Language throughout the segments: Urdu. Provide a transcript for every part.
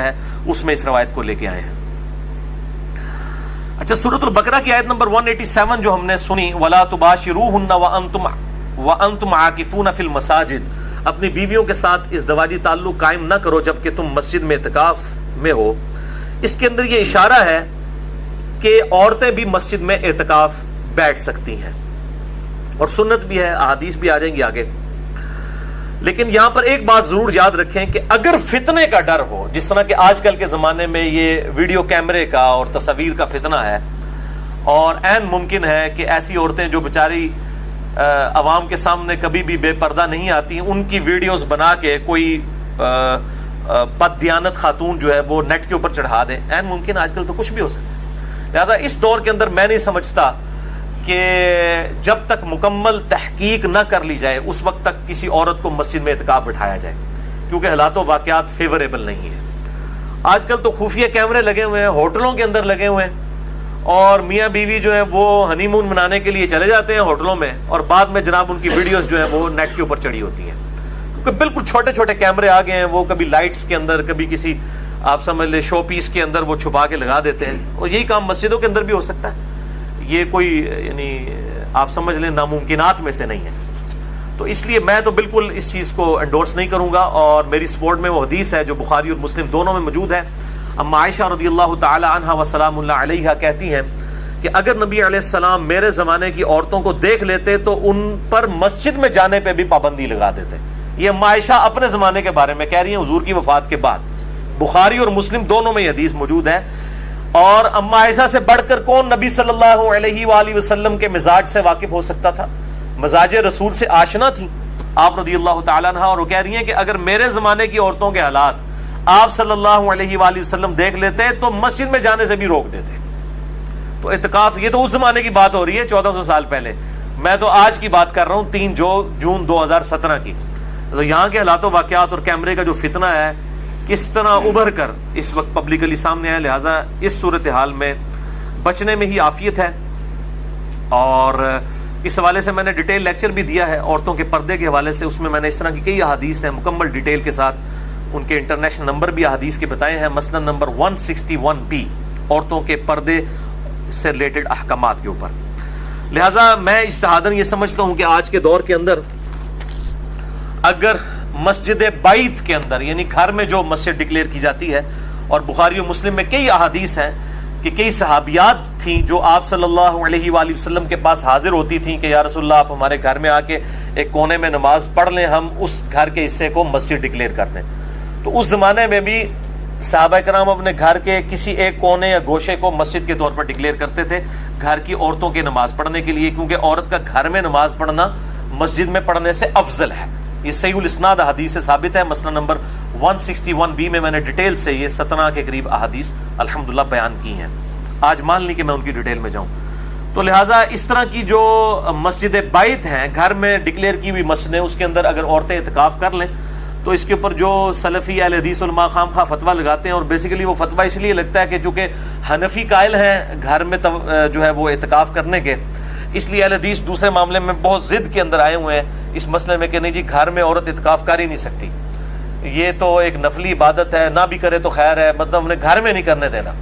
ہے اس میں اس روایت کو لے کے آئے ہیں. اچھا، سورۃ البقرہ کی آیت نمبر 187 جو ہم نے سنی، وَلَا تُبَاشِرُوهُنَّ وَأَنْتُمْ عَاكِفُونَ فِي الْمَسَاجِدِ، اپنی بیویوں کے ساتھ ازدواجی تعلق قائم نہ کرو جبکہ تم مسجد میں اعتکاف میں ہو. اس کے اندر یہ اشارہ ہے کہ عورتیں بھی مسجد میں اعتکاف بیٹھ سکتی ہیں، اور سنت بھی ہے، احادیث بھی آ جائیں گی آگے. لیکن یہاں پر ایک بات ضرور یاد رکھیں کہ اگر فتنے کا ڈر ہو، جس طرح کہ آج کل کے زمانے میں یہ ویڈیو کیمرے کا اور تصاویر کا فتنہ ہے، اور عین ممکن ہے کہ ایسی عورتیں جو بیچاری عوام کے سامنے کبھی بھی بے پردہ نہیں آتی، ان کی ویڈیوز بنا کے کوئی بد دیانت خاتون جو ہے وہ نیٹ کے اوپر چڑھا دیں، عین ممکن، آج کل تو کچھ بھی ہو سکتا ہے. لہذا اس دور کے اندر میں نہیں سمجھتا کہ جب تک مکمل تحقیق نہ کر لی جائے اس وقت تک کسی عورت کو مسجد میں اعتکاف بٹھایا جائے، کیونکہ حالات و واقعات فیوریبل نہیں ہیں. آج کل تو خفیہ کیمرے لگے ہوئے ہیں، ہوٹلوں کے اندر لگے ہوئے ہیں، اور میاں بیوی جو ہے وہ ہنی مون منانے کے لیے چلے جاتے ہیں ہوٹلوں میں، اور بعد میں جناب ان کی ویڈیوز جو ہیں وہ نیٹ کے اوپر چڑھی ہوتی ہیں، کیونکہ بالکل چھوٹے چھوٹے کیمرے آ گئے ہیں. وہ کبھی لائٹس کے اندر، کبھی کسی آپ سمجھ لیں شو پیس کے اندر وہ چھپا کے لگا دیتے ہیں، اور یہی کام مسجدوں کے اندر بھی ہو سکتا ہے. یہ کوئی یعنی آپ سمجھ لیں ناممکنات میں سے نہیں ہے. تو اس لیے میں تو بالکل اس چیز کو انڈورس نہیں کروں گا، اور میری سپورٹ میں وہ حدیث ہے جو بخاری اور مسلم دونوں میں موجود ہے. اما عائشہ رضی اللہ تعالی عنہا وسلام اللہ علیہا کہتی ہیں کہ اگر نبی علیہ السلام میرے زمانے کی عورتوں کو دیکھ لیتے تو ان پر مسجد میں جانے پہ بھی پابندی لگا دیتے. یہ اما عائشہ اپنے زمانے کے بارے میں کہہ رہی ہیں حضور کی وفات کے بعد. بخاری اور مسلم دونوں میں یہ حدیث موجود ہے. اور اما عائشہ سے بڑھ کر کون نبی صلی اللہ علیہ وآلہ وسلم کے مزاج سے واقف ہو سکتا تھا؟ مزاج رسول سے آشنا تھی آپ رضی اللہ تعالیٰ عنہ، اور وہ کہہ رہی ہیں کہ اگر میرے زمانے کی عورتوں کے حالات آپ صلی اللہ علیہ وآلہ وسلم دیکھ لیتے تو مسجد میں جانے سے بھی روک دیتے. تو اعتکاف، یہ تو اس زمانے کی بات ہو رہی ہے 1400 سال پہلے، میں تو آج کی بات کر رہا ہوں 3 جون 2017 کی. تو یہاں کے حالات و واقعات اور کیمرے کا جو فتنہ ہے کس طرح ابھر کر اس وقت پبلکلی سامنے آیا. لہٰذا اس صورتحال میں بچنے میں ہی عافیت ہے. اور اس حوالے سے میں نے ڈیٹیل لیکچر بھی دیا ہے عورتوں کے پردے کے حوالے سے، اس میں نے اس طرح کی کئی احادیث ہیں مکمل ڈیٹیل کے ساتھ، ان کے انٹرنیشنل نمبر بھی احادیث کے بتائے ہیں، مثلا نمبر 161B عورتوں کے پردے سے ریلیٹڈ احکامات کے اوپر. لہٰذا میں اجتہاداً یہ سمجھتا ہوں کہ آج کے دور کے اندر اگر مسجد بیت کے اندر، یعنی گھر میں جو مسجد ڈکلیئر کی جاتی ہے، اور بخاری و مسلم میں کئی احادیث ہیں کہ کئی صحابیات تھیں جو آپ صلی اللہ علیہ وآلہ وسلم کے پاس حاضر ہوتی تھیں کہ یا رسول اللہ آپ ہمارے گھر میں آ کے ایک کونے میں نماز پڑھ لیں، ہم اس گھر کے حصے کو مسجد ڈکلیئر کر دیں. تو اس زمانے میں بھی صحابہ کرام اپنے گھر کے کسی ایک کونے یا گوشے کو مسجد کے طور پر ڈکلیئر کرتے تھے گھر کی عورتوں کی نماز پڑھنے کے لیے، کیونکہ عورت کا گھر میں نماز پڑھنا مسجد میں پڑھنے سے افضل ہے. یہ صحیح الاسناد حدیث سے ثابت ہے. مثلا نمبر 161B میں نے ڈیٹیل سے یہ 17 کے قریب احادیث الحمدللہ بیان کی ہیں. آج مان لی کہ میں ان کی ڈیٹیل میں جاؤں. تو لہٰذا اس طرح کی جو مسجد بیت ہیں، گھر میں ڈکلیئر کی ہوئی مسجدیں، اس کے اندر اگر عورتیں اعتکاف کر لیں تو اس کے اوپر جو سلفی اہل حدیث علماء خام خواہ فتویٰ لگاتے ہیں، اور بیسیکلی وہ فتویٰ اس لیے لگتا ہے کہ چونکہ حنفی قائل ہیں گھر میں جو ہے وہ اعتکاف کرنے کے، اس لیے اہل حدیث دوسرے معاملے میں بہت ضد کے اندر آئے ہوئے ہیں اس مسئلے میں کہ نہیں جی گھر میں عورت اعتکاف کر ہی نہیں سکتی، یہ تو ایک نفلی عبادت ہے، نہ بھی کرے تو خیر ہے، مطلب انہیں گھر میں نہیں کرنے دینا.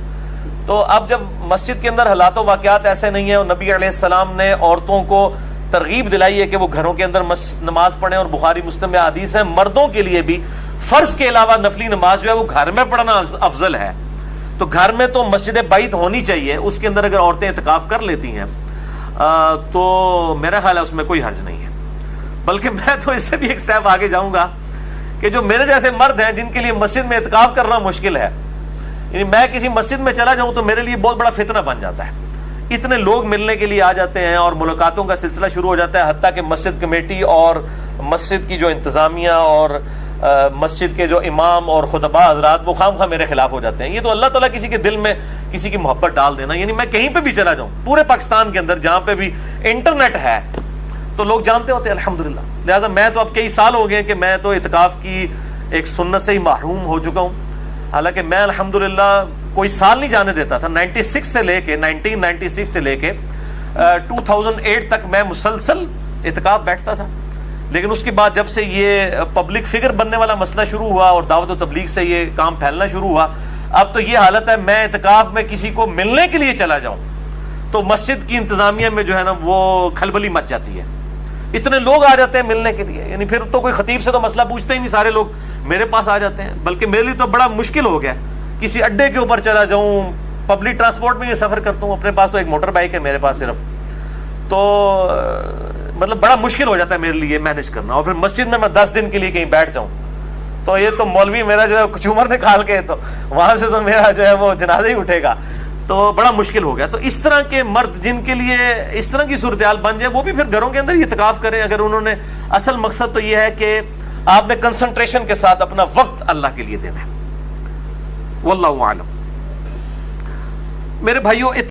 تو اب جب مسجد کے اندر حالات و واقعات ایسے نہیں ہیں، اور نبی علیہ السلام نے عورتوں کو ترغیب دلائی ہے کہ وہ گھروں کے اندر نماز پڑھیں، اور بخاری مسلم میں حدیث ہے مردوں کے لیے بھی فرض کے علاوہ نفلی نماز جو ہے وہ گھر میں پڑھنا افضل ہے. تو گھر میں تو مسجد بیت ہونی چاہیے، اس کے اندر اگر عورتیں اعتکاف کر لیتی ہیں تو میرا خیال ہے اس میں کوئی حرج نہیں ہے. بلکہ میں تو اس سے بھی ایک سٹیپ آگے جاؤں گا کہ جو میرے جیسے مرد ہیں جن کے لیے مسجد میں اعتکاف کرنا مشکل ہے، یعنی میں کسی مسجد میں چلا جاؤں تو میرے لیے بہت بڑا فتنہ بن جاتا ہے. اتنے لوگ ملنے کے لیے آ جاتے ہیں اور ملاقاتوں کا سلسلہ شروع ہو جاتا ہے، حتیٰ کہ مسجد کمیٹی اور مسجد کی جو انتظامیہ اور مسجد کے جو امام اور خطباء حضرات وہ خام خواہ میرے خلاف ہو جاتے ہیں. یہ تو اللہ تعالیٰ کسی کے دل میں کسی کی محبت ڈال دینا. یعنی میں کہیں پہ بھی چلا جاؤں پورے پاکستان کے اندر جہاں پہ بھی انٹرنیٹ ہے تو لوگ جانتے ہوتے ہیں الحمدللہ. لہٰذا میں تو اب کئی سال ہو گئے کہ میں تو اعتکاف کی ایک سنت سے ہی محروم ہو چکا ہوں. حالانکہ میں الحمدللہ کوئی سال نہیں جانے دیتا تھا. 1996 سے لے کے 2008 تک میں مسلسل اعتکاف بیٹھتا تھا. لیکن اس کے بعد جب سے یہ پبلک فگر بننے والا مسئلہ شروع ہوا اور دعوت و تبلیغ سے یہ کام پھیلنا شروع ہوا، اب تو یہ حالت ہے میں اعتکاف میں کسی کو ملنے کے لیے چلا جاؤں تو مسجد کی انتظامیہ میں جو ہے نا وہ کھلبلی مچ جاتی ہے، اتنے لوگ آ جاتے ہیں ملنے کے لیے، یعنی پھر تو کوئی خطیب سے تو مسئلہ پوچھتے ہی نہیں، سارے لوگ میرے پاس آ جاتے ہیں، بلکہ میرے لیے تو بڑا مشکل ہو گیا، کسی اڈے کے اوپر چلا جاؤں، پبلک ٹرانسپورٹ میں یہ سفر کرتا ہوں، اپنے پاس تو ایک موٹر بائک ہے میرے پاس صرف، تو مطلب بڑا مشکل ہو جاتا ہے میرے لیے مینج کرنا، اور پھر مسجد میں 10 دن کے لیے کہیں بیٹھ جاؤں تو یہ تو مولوی میرا جو ہے کچھ عمر نکال کے تو وہاں سے تو میرا جو ہے وہ جنازہ ہی اٹھے گا، تو بڑا مشکل ہو گیا۔ تو اس طرح کے مرد جن کے لیے اس طرح کی صورتحال بن جائے وہ بھی پھر گھروں کے اندر ہی اعتکاف کریں، اگر انہوں نے اصل مقصد تو یہ ہے کہ آپ نے کنسنٹریشن کے ساتھ اپنا وقت اللہ کے لیے دینا ہے۔ واللہ اعلم۔ میرے بھائیوں،